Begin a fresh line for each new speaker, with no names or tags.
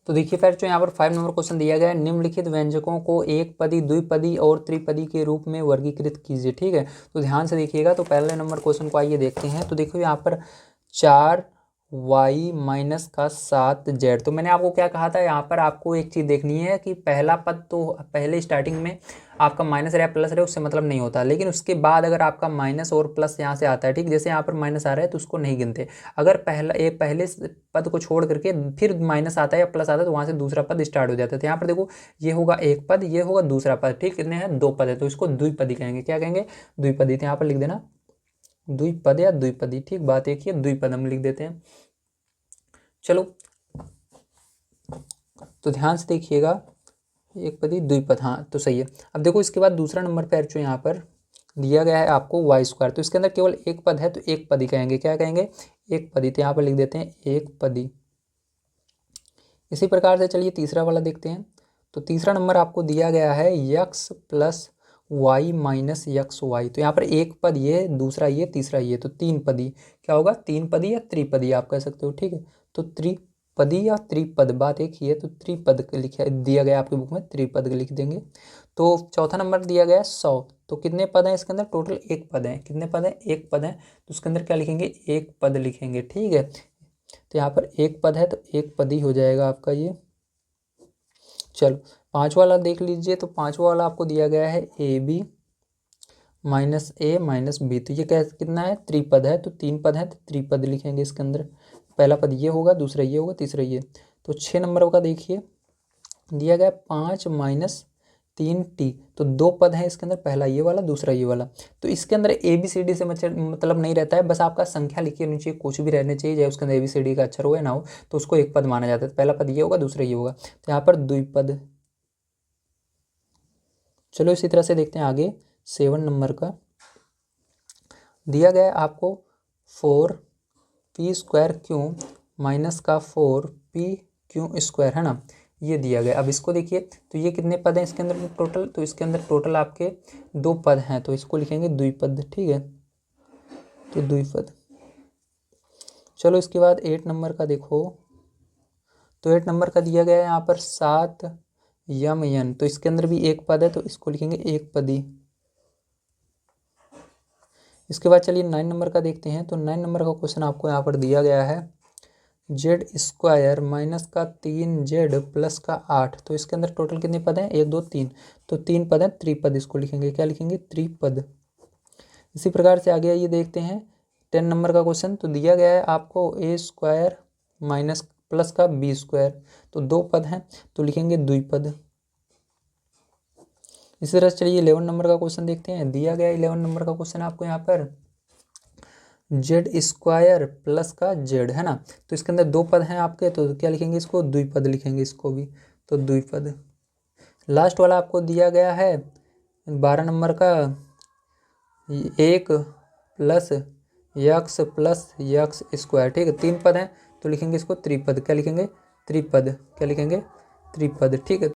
तो देखिए फ्रेंड्स, जो यहाँ पर 5 नंबर क्वेश्चन दिया गया है, निम्नलिखित व्यंजकों को एक पदी, द्विपदी और त्रिपदी के रूप में वर्गीकृत कीजिए। ठीक है, तो ध्यान से देखिएगा। तो पहले नंबर क्वेश्चन को आइए देखते हैं। तो देखो यहाँ पर 4y माइनस का 7z। तो मैंने आपको क्या कहा था, यहाँ पर आपको एक चीज़ देखनी है कि पहला पद तो पहले स्टार्टिंग में आपका माइनस रहे प्लस रहे उससे मतलब नहीं होता, लेकिन उसके बाद अगर आपका माइनस और प्लस यहाँ से आता है, ठीक, जैसे यहाँ पर माइनस आ रहा है तो उसको नहीं गिनते। अगर पहले पद को छोड़ करके फिर माइनस आता है या प्लस आता है तो वहाँ से दूसरा पद स्टार्ट हो जाता है। तो यहाँ पर देखो, ये होगा एक पद, ये होगा दूसरा पद। ठीक, कितने हैं, 2 पद है, तो इसको द्विपदी कहेंगे। क्या कहेंगे, द्विपदी। तो यहाँ पर लिख देना द्विपद या द्विपदी। ठीक, बात एक ही है, द्विपद हम लिख देते हैं। चलो, तो ध्यान से देखिएगा, एक पदी द्विपद, हाँ तो सही है। अब देखो इसके बाद दूसरा नंबर पर जो यहाँ पर दिया गया है आपको वाई स्क्वायर, तो इसके अंदर केवल एक पद है तो एक पदी कहेंगे। क्या कहेंगे, एक पदी। तो यहाँ पर लिख देते हैं एक पदी। इसी प्रकार से चलिए तीसरा वाला देखते हैं। तो तीसरा नंबर आपको दिया गया है x plus y minus x y. तो यहाँ पर एक पद ये, दूसरा ये, तीसरा ये, तो तीन पदी। क्या होगा, तीन पदी या त्रिपदी आप कह सकते हो। ठीक है, तो त्रिपदी या त्रिपद, बात एक ही है। तो त्रिपद लिखा दिया गया आपकी बुक में, त्रिपद लिख देंगे। तो चौथा नंबर दिया गया है 100। तो कितने पद हैं इसके अंदर, टोटल एक पद है। कितने पद हैं, एक पद है। तो उसके अंदर क्या लिखेंगे, एक पद लिखेंगे। ठीक है, तो यहाँ पर एक पद है तो एक पद ही हो जाएगा आपका ये। चलो पांचवा वाला देख लीजिए। तो पांचवा वाला आपको दिया गया है a b minus a minus b. तो ये क्या कितना है, त्रिपद है। तो तीन पद है तो त्रिपद लिखेंगे इसके अंदर। पहला पद ये होगा, दूसरा ये होगा, तीसरा ये। तो 6 नंबर का देखिए, दिया गया 5 माइनस 3t। तो दो पद हैं इसके अंदर, पहला ये वाला, दूसरा ये वाला। तो इसके अंदर ए बी सी डी से मतलब नहीं रहता है, बस आपका संख्या लिखी होनी चाहिए, कुछ भी रहने चाहिए, चाहे उसके अंदर ए बी सी डी का अक्षर हो या ना हो, तो उसको एक पद माना जाता है। तो पहला पद ये होगा, दूसरा ये होगा। तो यहाँ पर द्विपद। चलो इसी तरह से देखते हैं आगे। 7 नंबर का दिया गया है आपको 4p² माइनस का 4p² है ना, ये दिया गया। अब इसको देखिए, तो ये कितने पद हैं इसके अंदर टोटल, तो इसके अंदर टोटल आपके 2 पद हैं, तो इसको लिखेंगे द्विपद। ठीक है, तो द्विपद। चलो इसके बाद 8 नंबर का देखो। तो 8 नंबर का दिया गया है यहाँ पर 7m n। तो इसके अंदर भी एक पद है तो इसको लिखेंगे एक पदी। इसके बाद चलिए 9 नंबर का देखते हैं। तो 9 नंबर का क्वेश्चन आपको यहाँ पर दिया गया है z² माइनस का 3z प्लस का 8। तो इसके अंदर टोटल कितने पद हैं, 1 2 3। तो 3 पद हैं, त्रिपद इसको लिखेंगे। क्या लिखेंगे, त्रिपद। इसी प्रकार से आगे आइए देखते हैं 10 नंबर का क्वेश्चन। तो दिया गया है आपको a² माइनस प्लस का b²। तो 2 पद हैं तो लिखेंगे द्विपद। इसी तरह चलिए 11 नंबर का क्वेश्चन देखते हैं। दिया गया 11 नंबर का क्वेश्चन आपको यहाँ पर z² प्लस का z है ना। तो इसके अंदर 2 पद हैं आपके, तो क्या लिखेंगे, इसको द्विपद लिखेंगे, इसको भी। तो द्विपद। लास्ट वाला आपको दिया गया है 12 नंबर का 1 प्लस यक्स प्लस यक्स²। ठीक है, 3 पद हैं तो लिखेंगे इसको त्रिपद। क्या लिखेंगे, त्रिपद। क्या लिखेंगे, त्रिपद। ठीक है।